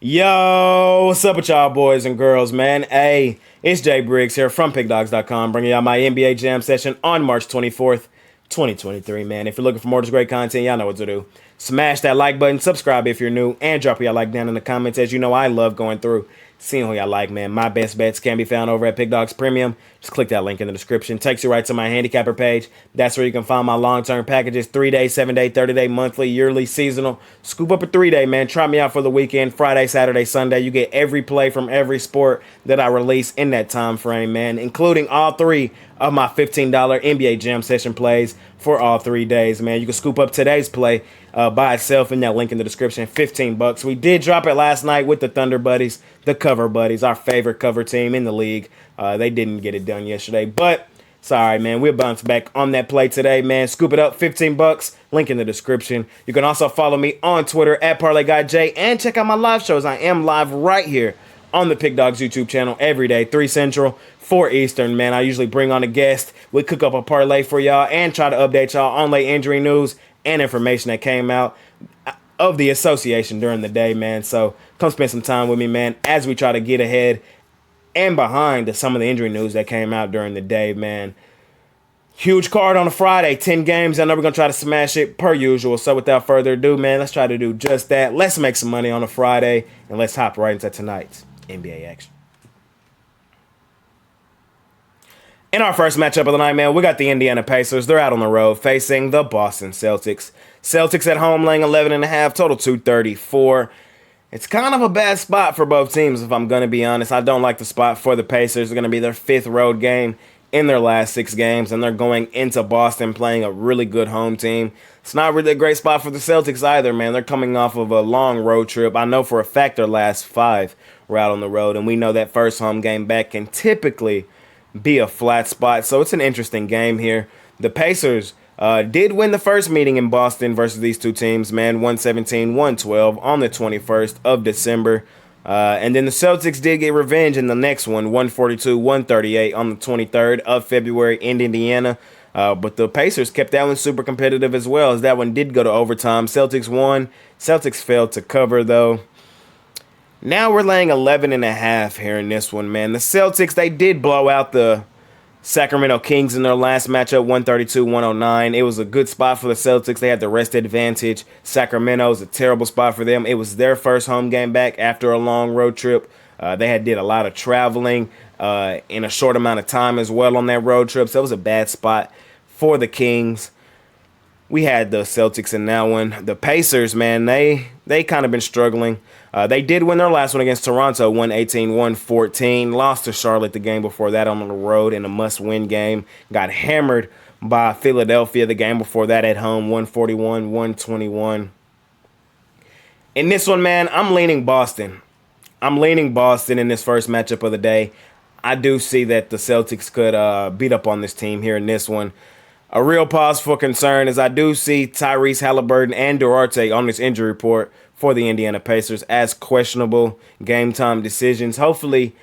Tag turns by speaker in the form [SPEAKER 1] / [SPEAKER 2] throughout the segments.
[SPEAKER 1] Yo, what's up with y'all boys and girls, man? Hey, it's Jay Briggs here from Pickdawgz.com, bringing y'all my NBA Jam session on March 24th, 2023, man. If you're looking for more of this great content, y'all know what to do. Smash that like button, subscribe if you're new, and drop y'all like down in the comments. As you know, I love going through, seeing who y'all like, man. My best bets can be found over at Pickdawgz Premium. Just click that link in the description. Takes you right to my handicapper page. That's where you can find my long-term packages, 3-day, 7-day, 30-day, monthly, yearly, seasonal. Scoop up a 3-day, man. Try me out for the weekend, Friday, Saturday, Sunday. You get every play from every sport that I release in that time frame, man, including all three of my $15 NBA Jam session plays for all 3 days, man. You can scoop up today's play by itself in that link in the description, $15. We did drop it last night with the Thunder Buddies, the Cover Buddies, our favorite cover team in the league. They didn't get it done yesterday, but it's all right, man. We'll bounce back on that play today, man. Scoop it up, $15. Link in the description. You can also follow me on Twitter at ParlayGuyJ and check out my live shows. I am live right here on the Pick Dawgz YouTube channel every day, 3 Central, 4 Eastern, man. I usually bring on a guest. We cook up a parlay for y'all and try to update y'all on late injury news and information that came out of the association during the day, man. So come spend some time with me, man, as we try to get ahead and behind some of the injury news that came out during the day, man. Huge card on a Friday, 10 games. I know we're going to try to smash it per usual. So without further ado, man, let's try to do just that. Let's make some money on a Friday, and let's hop right into tonight's NBA action. In our first matchup of the night, man, we got the Indiana Pacers. They're out on the road facing the Boston Celtics. Celtics at home laying 11.5, total 234. It's kind of a bad spot for both teams, if I'm going to be honest. I don't like the spot for the Pacers. It's going to be their 5th road game in their last 6 games, and they're going into Boston playing a really good home team. It's not really a great spot for the Celtics either, man. They're coming off of a long road trip. I know for a fact their last 5 were out on the road, and we know that first home game back can typically be a flat spot, so it's an interesting game here. The Pacers did win the first meeting in Boston versus these two teams, man, 117-112 on the 21st of December. And then the Celtics did get revenge in the next one, 142-138 on the 23rd of February in Indiana. But the Pacers kept that one super competitive as well, as that one did go to overtime. Celtics won. Celtics failed to cover, though. Now we're laying 11.5 here in this one, man. The Celtics, they did blow out the Sacramento Kings in their last matchup, 132-109. It was a good spot for the Celtics. They had the rest advantage. Sacramento's a terrible spot for them. It was their first home game back after a long road trip. They did a lot of traveling in a short amount of time as well on that road trip. So it was a bad spot for the Kings. We had the Celtics in that one. The Pacers, man, they kind of been struggling. They did win their last one against Toronto, 118-114. Lost to Charlotte the game before that on the road in a must-win game. Got hammered by Philadelphia the game before that at home, 141-121. In this one, man, I'm leaning Boston. I'm leaning Boston in this first matchup of the day. I do see that the Celtics could beat up on this team here in this one. A real pause for concern is I do see Tyrese Halliburton and Duarte on this injury report for the Indiana Pacers as questionable game time decisions. Hopefully,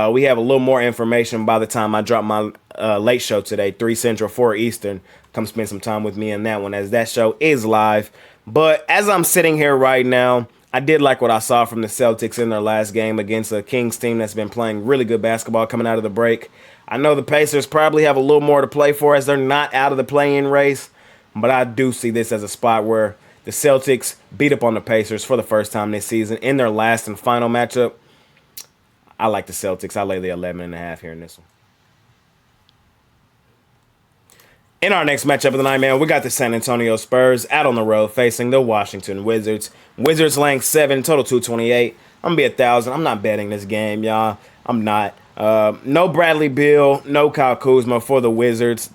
[SPEAKER 1] we have a little more information by the time I drop my late show today, 3 Central, 4 Eastern. Come spend some time with me in that one, as that show is live. But as I'm sitting here right now, I did like what I saw from the Celtics in their last game against a Kings team that's been playing really good basketball coming out of the break. I know the Pacers probably have a little more to play for as they're not out of the play-in race, but I do see this as a spot where the Celtics beat up on the Pacers for the first time this season in their last and final matchup. I like the Celtics. I lay the 11.5 here in this one. In our next matchup of the night, man, we got the San Antonio Spurs out on the road facing the Washington Wizards. Wizards laying 7, total 228. I'm going to be 1,000. I'm not betting this game, y'all. I'm not. No Bradley Beal, no Kyle Kuzma for the Wizards.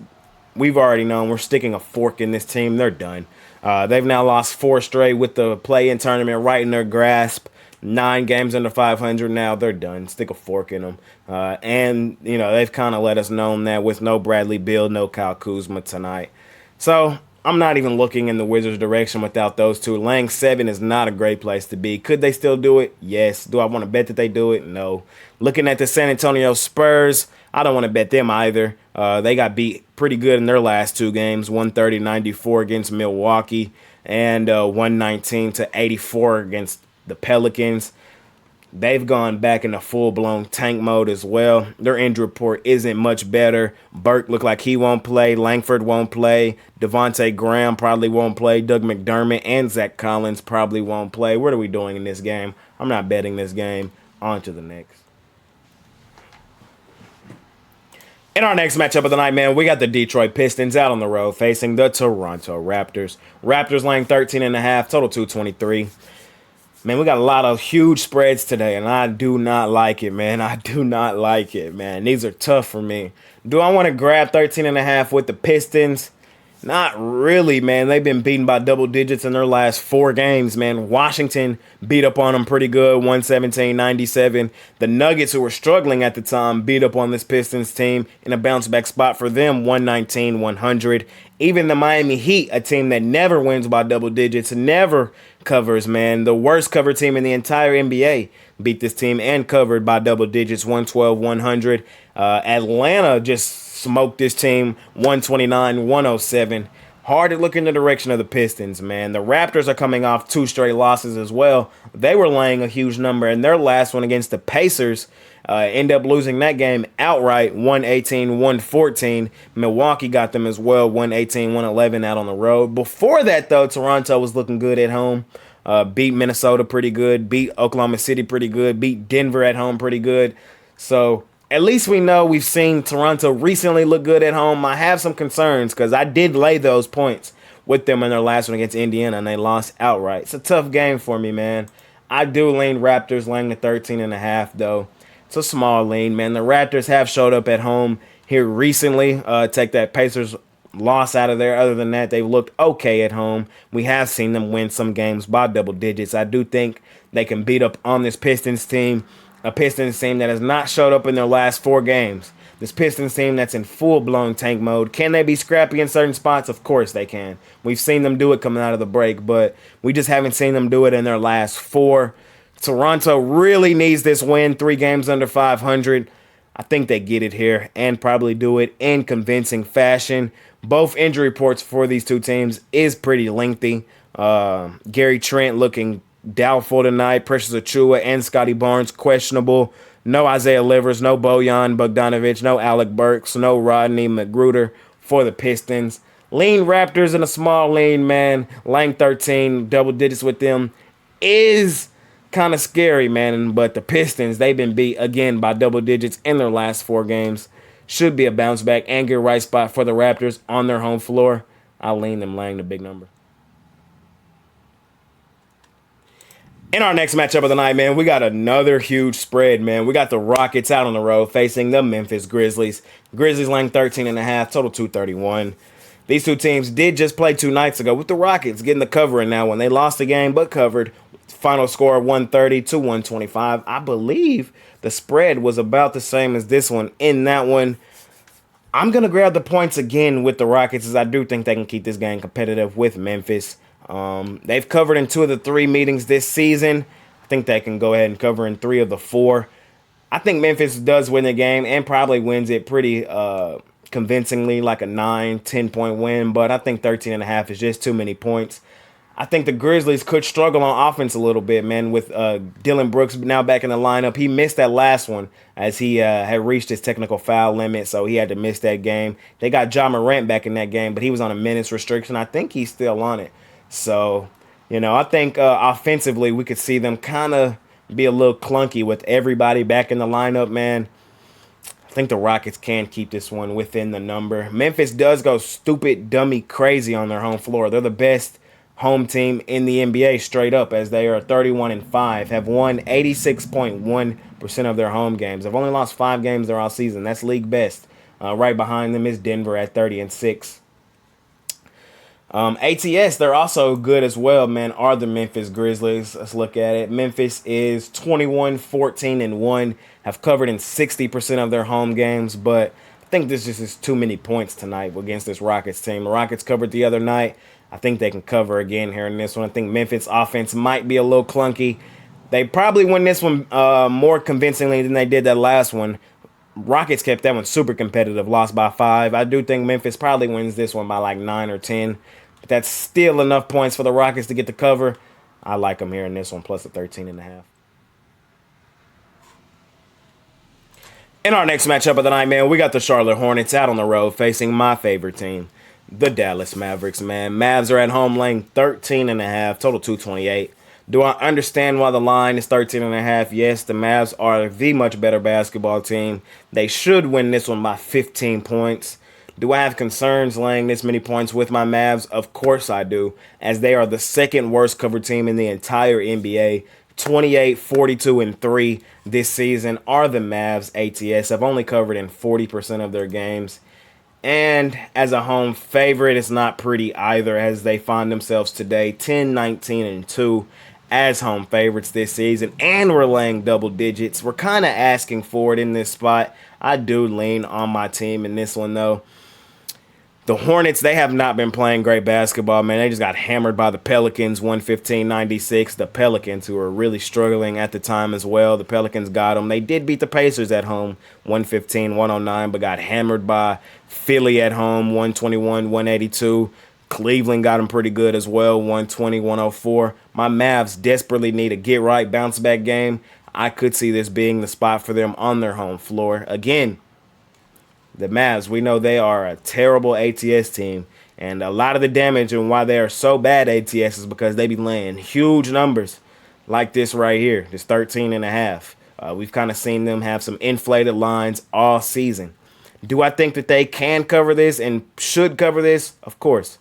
[SPEAKER 1] We've already known we're sticking a fork in this team. They're done. They've now lost 4 straight with the play-in tournament right in their grasp. 9 games under 500 now. They're done. Stick a fork in them. And, you know, they've kind of let us know that with no Bradley Beal, no Kyle Kuzma tonight. So I'm not even looking in the Wizards' direction without those two. Laying 7 is not a great place to be. Could they still do it? Yes. Do I want to bet that they do it? No. Looking at the San Antonio Spurs, I don't want to bet them either. They got beat pretty good in their last 2 games, 130-94 against Milwaukee and 119-84 against the Pelicans. They've gone back into full-blown tank mode as well. Their injury report isn't much better. Burke looked like he won't play. Langford won't play. Devontae Graham probably won't play. Doug McDermott and Zach Collins probably won't play. What are we doing in this game? I'm not betting this game. On to the next. In our next matchup of the night, man, we got the Detroit Pistons out on the road facing the Toronto Raptors. Raptors laying 13.5, total 223. Man, we got a lot of huge spreads today, and I do not like it, man. I do not like it, man. These are tough for me. Do I want to grab 13.5 with the Pistons? Not really, man. They've been beaten by double digits in their last 4 games, man. Washington beat up on them pretty good, 117-97. The Nuggets, who were struggling at the time, beat up on this Pistons team in a bounce-back spot for them, 119-100. Even the Miami Heat, a team that never wins by double digits, never covers, man. The worst cover team in the entire NBA beat this team and covered by double digits, 112-100. Atlanta just smoked this team 129-107. Hard to look in the direction of the Pistons, man. The Raptors are coming off 2 straight losses as well. They were laying a huge number in their last one against the Pacers. End up losing that game outright, 118-114. Milwaukee got them as well, 118-111 out on the road. Before that, though, Toronto was looking good at home. Beat Minnesota pretty good, beat Oklahoma City pretty good, beat Denver at home pretty good. So at least we know we've seen Toronto recently look good at home. I have some concerns because I did lay those points with them in their last one against Indiana, and they lost outright. It's a tough game for me, man. I do lean Raptors, laying the 13.5, though. It's a small lean, man. The Raptors have showed up at home here recently. Take that Pacers loss out of there. Other than that, they've looked okay at home. We have seen them win some games by double digits. I do think they can beat up on this Pistons team, a Pistons team that has not showed up in their last 4 games. This Pistons team that's in full-blown tank mode. Can they be scrappy in certain spots? Of course they can. We've seen them do it coming out of the break, but we just haven't seen them do it in their last 4. Toronto really needs this win, 3 games under 500. I think they get it here and probably do it in convincing fashion. Both injury reports for these two teams is pretty lengthy. Gary Trent looking doubtful tonight. Precious Achiuwa and Scotty Barnes questionable. No Isaiah Livers, no Bojan Bogdanovic, no Alec Burks, no Rodney McGruder for the Pistons. Lean Raptors in a small lean, man. Laying 13, double digits with them is kind of scary, man. But the Pistons, they've been beat again by double digits in their last 4 games. Should be a bounce back and get right spot for the Raptors on their home floor. I'll lean them laying the big number. In our next matchup of the night, man, we got another huge spread, man. We got the Rockets out on the road facing the Memphis Grizzlies. Grizzlies laying 13.5, total 231. These two teams did just play 2 nights ago with the Rockets getting the cover in that one. They lost the game but covered. Final score 130 to 125. I believe the spread was about the same as this one. In that one, I'm going to grab the points again with the Rockets, as I do think they can keep this game competitive with Memphis. They've covered in 2 of the 3 meetings this season. I think they can go ahead and cover in 3 of the 4. I think Memphis does win the game and probably wins it pretty convincingly, like a 9-10 point win. But I think 13.5 is just too many points. I think the Grizzlies could struggle on offense a little bit, man, with Dillon Brooks now back in the lineup. He missed that last one as he had reached his technical foul limit, so he had to miss that game. They got Ja Morant back in that game, but he was on a minutes restriction. I think he's still on it. So, I think offensively we could see them kind of be a little clunky with everybody back in the lineup, man. I think the Rockets can keep this one within the number. Memphis does go stupid, dummy, crazy on their home floor. They're the best home team in the NBA straight up, as they are 31-5, have won 86.1% of their home games. They've only lost 5 games there all season. That's league best. Right behind them is Denver at 30-6. ATS, they're also good as well, man, are the Memphis Grizzlies. Let's look at it. Memphis is 21-14-1, have covered in 60% of their home games, but I think this just is too many points tonight against this Rockets team. The Rockets covered the other night. I think they can cover again here in this one. I think Memphis offense might be a little clunky. They probably win this one more convincingly than they did that last one. Rockets kept that one super competitive, lost by 5. I do think Memphis probably wins this one by like 9 or 10. But that's still enough points for the Rockets to get the cover. I like them here in this one, plus the 13.5. In our next matchup of the night, man, we got the Charlotte Hornets out on the road facing my favorite team, the Dallas Mavericks, man. Mavs are at home laying 13.5, total 228. Do I understand why the line is 13.5? Yes, the Mavs are the much better basketball team. They should win this one by 15 points. Do I have concerns laying this many points with my Mavs? Of course I do, as they are the second worst covered team in the entire NBA. 28, 42, and 3 this season are the Mavs. ATS have only covered in 40% of their games. And as a home favorite, it's not pretty either, as they find themselves today 10, 19, and 2 as home favorites this season. And we're laying double digits. We're kind of asking for it in this spot. I do lean on my team in this one, though. The Hornets, they have not been playing great basketball, man. They just got hammered by the Pelicans, 115-96. The Pelicans, who were really struggling at the time as well. The Pelicans got them. They did beat the Pacers at home, 115-109, but got hammered by Philly at home, 121-182. Cleveland got them pretty good as well, 120-104. My Mavs desperately need a get-right, bounce-back game. I could see this being the spot for them on their home floor. Again, the Mavs, we know they are a terrible ATS team, and a lot of the damage and why they are so bad ATS is because they be laying huge numbers like this right here, this 13.5. We've kind of seen them have some inflated lines all season. Do I think that they can cover this and should cover this? Of course,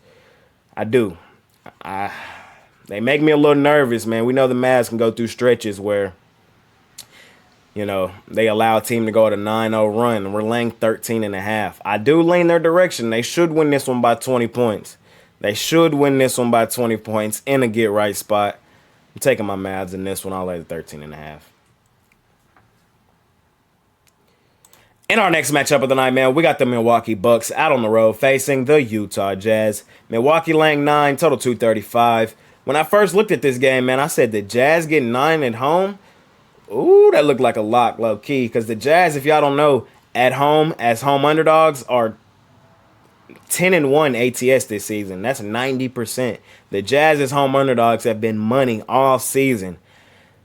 [SPEAKER 1] I do. They make me a little nervous, man. We know the Mavs can go through stretches where, you know, they allow a team to go at a 9-0 run, and we're laying 13.5. I do lean their direction. They should win this one by 20 points. They should win this one by 20 points in a get-right spot. I'm taking my Mavs in this one. I'll lay the 13.5. In our next matchup of the night, man, we got the Milwaukee Bucks out on the road facing the Utah Jazz. Milwaukee laying 9, total 235. When I first looked at this game, man, I said the Jazz getting 9 at home. Ooh, that looked like a lock, low-key, because the Jazz, if y'all don't know, at home, as home underdogs, are 10-1 ATS this season. That's 90%. The Jazz as home underdogs have been money all season.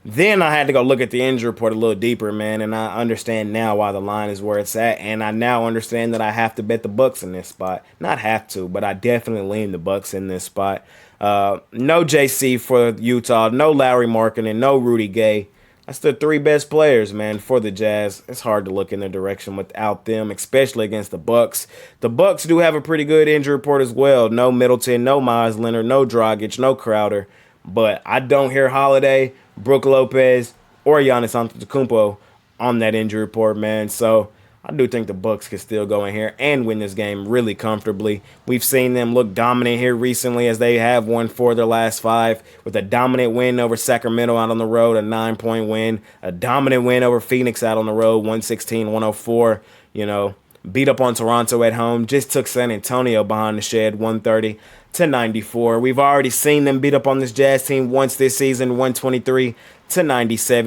[SPEAKER 1] Then I had to go look at the injury report a little deeper, man, and I understand now why the line is where it's at, and I now understand that I have to bet the Bucks in this spot. Not have to, but I definitely lean the Bucks in this spot. No JC for Utah, no Lauri Markkanen, no Rudy Gay. That's the three best players, man, for the Jazz. It's hard to look in their direction without them, especially against the Bucks. The Bucks do have a pretty good injury report as well. No Middleton, no Miles Leonard, no Dragic, no Crowder. But I don't hear Holiday, Brook Lopez, or Giannis Antetokounmpo on that injury report, man. So I do think the Bucks can still go in here and win this game really comfortably. We've seen them look dominant here recently, as they have won 4 of their last 5, with a dominant win over Sacramento out on the road, a 9-point win, a dominant win over Phoenix out on the road, 116-104. You know, beat up on Toronto at home, just took San Antonio behind the shed, 130-94. We've already seen them beat up on this Jazz team once this season, 123-97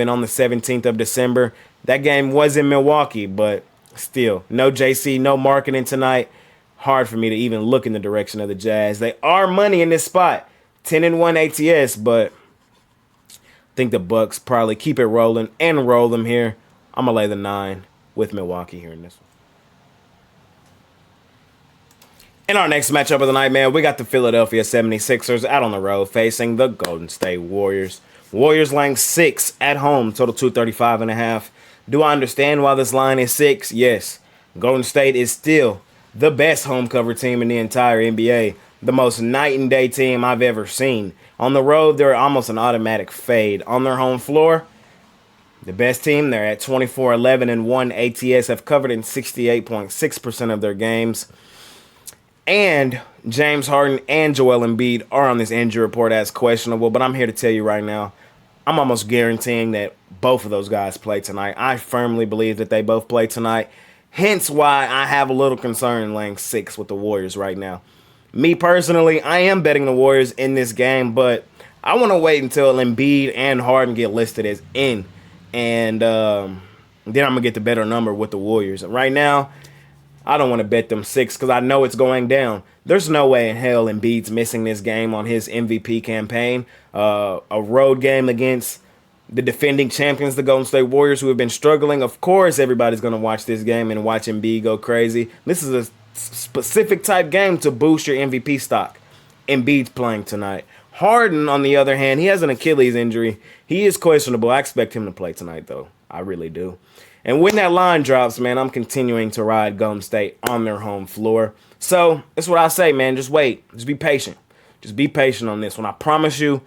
[SPEAKER 1] on the 17th of December. That game was in Milwaukee, but still, no JC, no Markkanen tonight. Hard for me to even look in the direction of the Jazz. They are money in this spot, 10-1 ATS, but I think the Bucks probably keep it rolling and roll them here. I'm going to lay the 9 with Milwaukee here in this one. In our next matchup of the night, man, we got the Philadelphia 76ers out on the road facing the Golden State Warriors. Warriors laying 6 at home, total 235.5. Do I understand why this line is 6? Yes. Golden State is still the best home cover team in the entire NBA. The most night and day team I've ever seen. On the road, they're almost an automatic fade. On their home floor, the best team, they're at 24-11-1 ATS, have covered in 68.6% of their games. And James Harden and Joel Embiid are on this injury report as questionable, but I'm here to tell you right now, I'm almost guaranteeing that both of those guys play tonight. I firmly believe that they both play tonight, hence why I have a little concern laying 6 with the Warriors right now. Me personally, I am betting the Warriors in this game, but I want to wait until Embiid and Harden get listed as in, and then I'm going to get the better number with the Warriors. Right now, I don't want to bet them 6 because I know it's going down. There's no way in hell Embiid's missing this game on his MVP campaign. A road game against the defending champions, the Golden State Warriors, who have been struggling. Of course, everybody's going to watch this game and watch Embiid go crazy. This is a specific type game to boost your MVP stock. Embiid's playing tonight. Harden, on the other hand, he has an Achilles injury. He is questionable. I expect him to play tonight, though. I really do. And when that line drops, man, I'm continuing to ride Golden State on their home floor. So that's what I say, man. Just wait. Just be patient. Just be patient on this one. I promise you,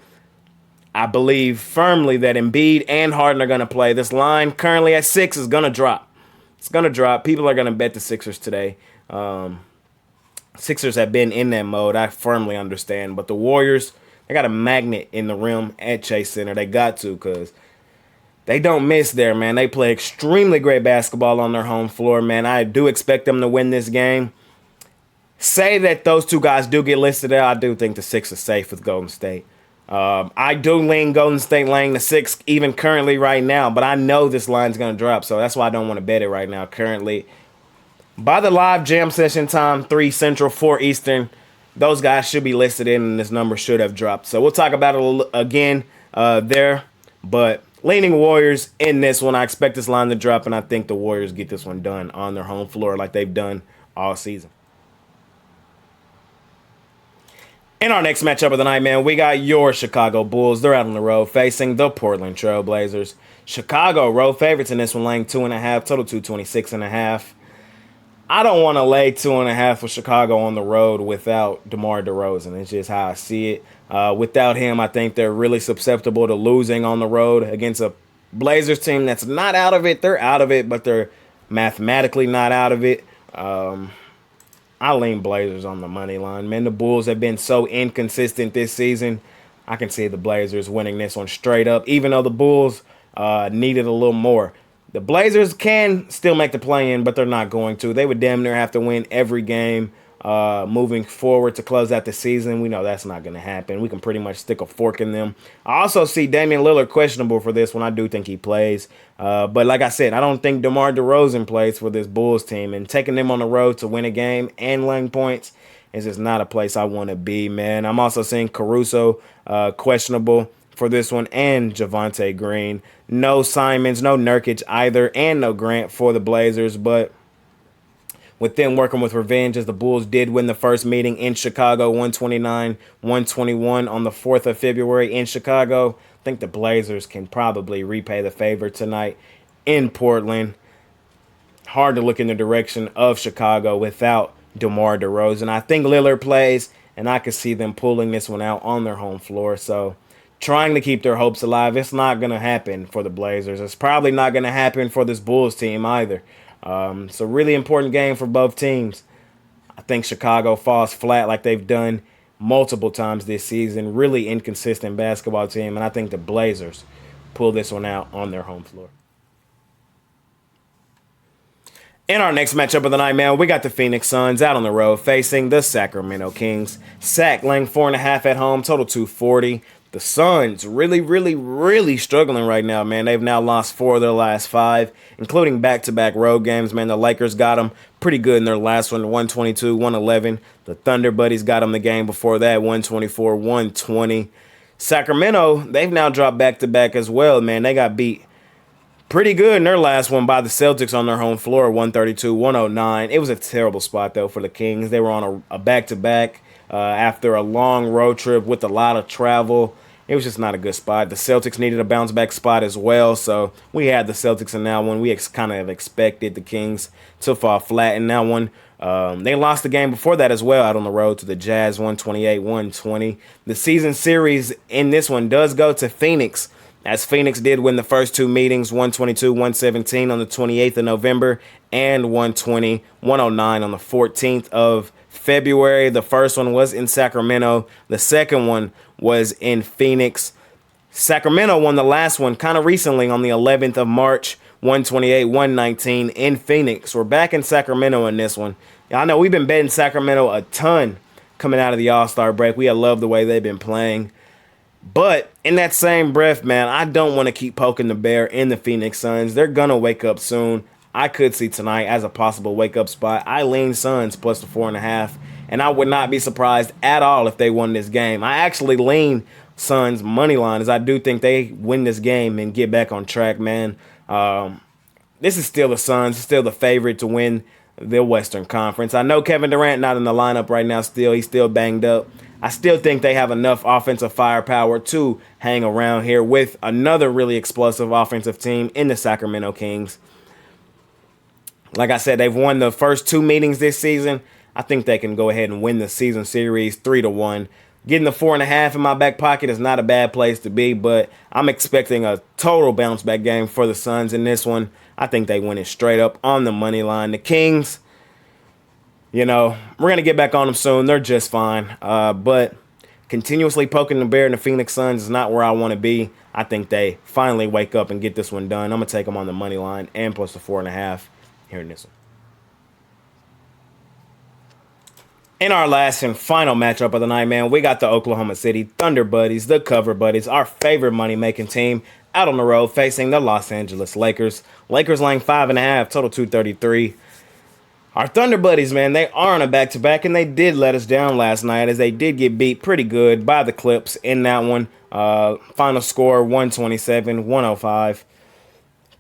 [SPEAKER 1] I believe firmly that Embiid and Harden are going to play. This line currently at 6 is going to drop. It's going to drop. People are going to bet the Sixers today. Sixers have been in that mode. I firmly understand. But the Warriors, they got a magnet in the rim at Chase Center. They got to, because they don't miss there, man. They play extremely great basketball on their home floor, man. I do expect them to win this game. Say that those two guys do get listed out, I do think the 6 is safe with Golden State. I do lean Golden State laying the 6 even currently right now, but I know this line's going to drop, so that's why I don't want to bet it right now currently. By the live jam session time, 3 Central, 4 Eastern, those guys should be listed in, and this number should have dropped. So we'll talk about it again there, but leaning Warriors in this one. I expect this line to drop, and I think the Warriors get this one done on their home floor like they've done all season. In our next matchup of the night, man, we got your Chicago Bulls. They're out on the road facing the Portland Trail Blazers. Chicago road favorites in this one, laying 2.5, total 226.5. I don't want to lay 2.5 for Chicago on the road without DeMar DeRozan. It's just how I see it. Without him, I think they're really susceptible to losing on the road against a Blazers team that's not out of it. They're out of it, but they're mathematically not out of it. I lean Blazers on the money line. Man, the Bulls have been so inconsistent this season. I can see the Blazers winning this one straight up, even though the Bulls needed a little more. The Blazers can still make the play-in, but they're not going to. They would damn near have to win every game moving forward to close out the season. We know that's not going to happen. We can pretty much stick a fork in them. I also see Damian Lillard questionable for this one. I do think he plays. But like I said, I don't think DeMar DeRozan plays for this Bulls team. And taking them on the road to win a game and laying points is just not a place I want to be, man. I'm also seeing Caruso questionable for this one, and Javonte Green. No Simons, no Nurkic either, and no Grant for the Blazers. But with them working with revenge, as the Bulls did win the first meeting in Chicago, 129-121 on the 4th of February in Chicago, I think the Blazers can probably repay the favor tonight in Portland. Hard to look in the direction of Chicago without DeMar DeRozan. I think Lillard plays, and I could see them pulling this one out on their home floor. So trying to keep their hopes alive. It's not going to happen for the Blazers. It's probably not going to happen for this Bulls team either. It's a really important game for both teams. I think Chicago falls flat like they've done multiple times this season. Really inconsistent basketball team, and I think the Blazers pull this one out on their home floor. In our next matchup of the night, man, we got the Phoenix Suns out on the road facing the Sacramento Kings. Sac laying 4.5 at home, total 240. The Suns really struggling right now, man. They've now lost 4 of their last 5, including back-to-back road games, man. The Lakers got them pretty good in their last one, 122-111. The Thunder Buddies got them the game before that, 124-120. Sacramento, they've now dropped back-to-back as well, man. They got beat pretty good in their last one by the Celtics on their home floor, 132-109. It was a terrible spot, though, for the Kings. They were on a back-to-back after a long road trip with a lot of travel. It was just not a good spot. The Celtics needed a bounce-back spot as well, so we had the Celtics in that one. We kind of expected the Kings to fall flat in that one. They lost the game before that as well out on the road to the Jazz, 128-120. The season series in this one does go to Phoenix, as Phoenix did win the first 2 meetings, 122-117 on the 28th of November and 120-109 on the 14th of February. The first one was in Sacramento. The second one was in Phoenix. Sacramento won the last one kind of recently on the 11th of March, 128-119 in Phoenix. We're back in Sacramento in this one. I know we've been betting Sacramento a ton coming out of the All-Star break. We love the way they've been playing. But in that same breath, man, I don't want to keep poking the bear in the Phoenix Suns. They're going to wake up soon. I could see tonight as a possible wake-up spot. I lean Suns plus the 4.5, and I would not be surprised at all if they won this game. I actually lean Suns money line, as I do think they win this game and get back on track, man. This is still the Suns, still the favorite to win the Western Conference. I know Kevin Durant not in the lineup right now still. He's still banged up. I still think they have enough offensive firepower to hang around here with another really explosive offensive team in the Sacramento Kings. Like I said, they've won the first 2 meetings this season. I think they can go ahead and win the season series 3-1. Getting the 4.5 in my back pocket is not a bad place to be, but I'm expecting a total bounce back game for the Suns in this one. I think they win it straight up on the money line. The Kings, we're going to get back on them soon. They're just fine. But continuously poking the bear in the Phoenix Suns is not where I want to be. I think they finally wake up and get this one done. I'm going to take them on the money line and plus the 4.5 here in this one. In our last and final matchup of the night, man, we got the Oklahoma City Thunder Buddies, the Cover Buddies, our favorite money-making team, out on the road facing the Los Angeles Lakers. Lakers laying 5.5, total 233. Our Thunder Buddies, man, they are on a back-to-back, and they did let us down last night as they did get beat pretty good by the Clips in that one. Final score, 127-105.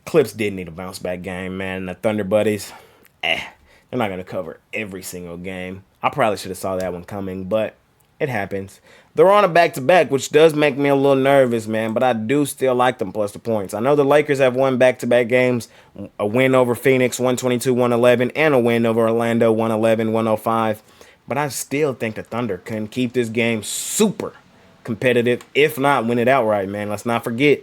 [SPEAKER 1] Clips did need a bounce-back game, man. The Thunder Buddies, they're not going to cover every single game. I probably should have saw that one coming, but it happens. They're on a back-to-back, which does make me a little nervous, man, but I do still like them plus the points. I know the Lakers have won back-to-back games, a win over Phoenix, 122-111, and a win over Orlando, 111-105, but I still think the Thunder can keep this game super competitive, if not win it outright, man. Let's not forget,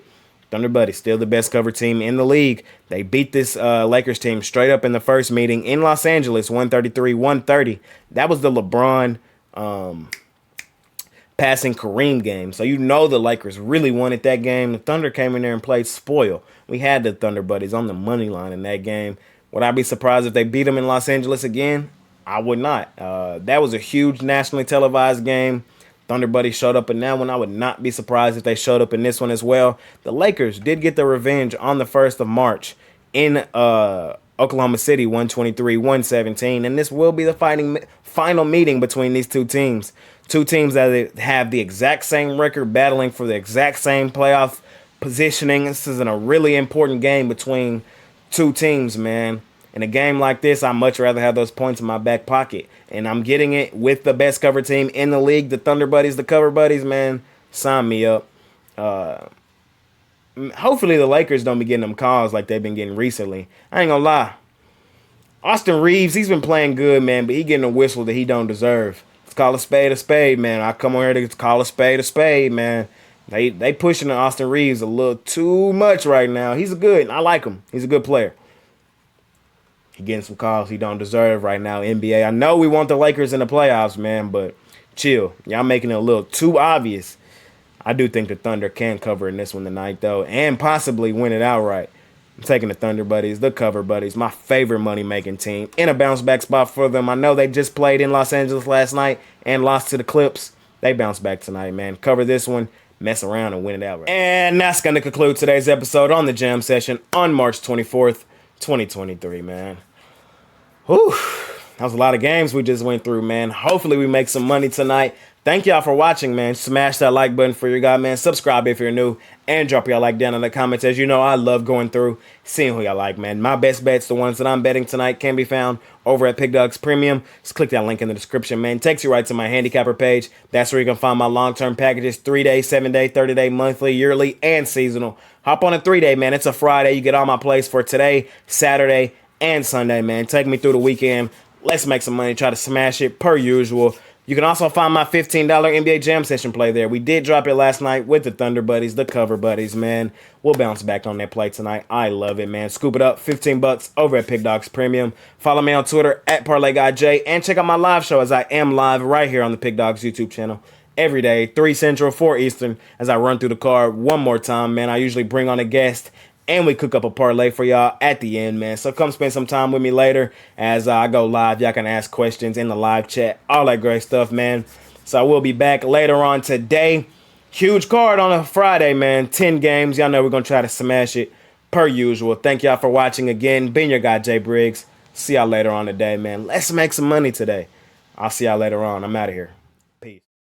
[SPEAKER 1] Thunder Buddies still the best cover team in the league. They beat this Lakers team straight up in the first meeting in Los Angeles, 133-130. That was the LeBron passing Kareem game. So the Lakers really wanted that game. The Thunder came in there and played spoil. We had the Thunder Buddies on the money line in that game. Would I be surprised if they beat them in Los Angeles again? I would not. That was a huge nationally televised game. Thunder Buddies showed up in that one. I would not be surprised if they showed up in this one as well. The Lakers did get their revenge on the 1st of March in Oklahoma City, 123-117. And this will be the final meeting between these two teams. Two teams that have the exact same record, battling for the exact same playoff positioning. This is a really important game between two teams, man. In a game like this, I'd much rather have those points in my back pocket. And I'm getting it with the best cover team in the league, the Thunder Buddies, the Cover Buddies, man. Sign me up. Hopefully the Lakers don't be getting them calls like they've been getting recently. I ain't gonna lie. Austin Reeves, he's been playing good, man, but he getting a whistle that he don't deserve. Let's call a spade, man. I come on here to call a spade, man. They pushing Austin Reeves a little too much right now. He's good. I like him. He's a good player. He getting some calls he don't deserve right now, NBA. I know we want the Lakers in the playoffs, man, but chill. Y'all making it a little too obvious. I do think the Thunder can cover in this one tonight, though, and possibly win it outright. I'm taking the Thunder Buddies, the Cover Buddies, my favorite money-making team, in a bounce-back spot for them. I know they just played in Los Angeles last night and lost to the Clips. They bounce back tonight, man. Cover this one, mess around, and win it outright. And that's going to conclude today's episode on the Jam Session on March 24th, 2023, man. Whew, that was a lot of games we just went through, man. Hopefully we make some money tonight. Thank y'all for watching, man. Smash that like button for your guy, man. Subscribe if you're new, and drop y'all like down in the comments. As you know, I love going through, seeing who y'all like, man. My best bets, the ones that I'm betting tonight, can be found over at Pickdawgz Premium. Just click that link in the description, man. Takes you right to my Handicapper page. That's where you can find my long-term packages, 3-day, 7-day, 30-day, monthly, yearly, and seasonal. Hop on a 3-day, man. It's a Friday. You get all my plays for today, Saturday, and Sunday, man. Take me through the weekend. Let's make some money. Try to smash it per usual. You can also find my $15 NBA Jam Session play there. We did drop it last night with the Thunder Buddies, the Cover Buddies, man. We'll bounce back on that play tonight. I love it, man. Scoop it up, $15 over at Pickdawgz Premium. Follow me on Twitter at ParlayGuyJ, and check out my live show as I am live right here on the Pickdawgz YouTube channel every day, 3 Central, 4 Eastern, as I run through the card one more time, man. I usually bring on a guest, and we cook up a parlay for y'all at the end, man. So come spend some time with me later as I go live. Y'all can ask questions in the live chat. All that great stuff, man. So I will be back later on today. Huge card on a Friday, man. 10 games. Y'all know we're going to try to smash it per usual. Thank y'all for watching again. Been your guy, Jay Briggs. See y'all later on today, man. Let's make some money today. I'll see y'all later on. I'm out of here.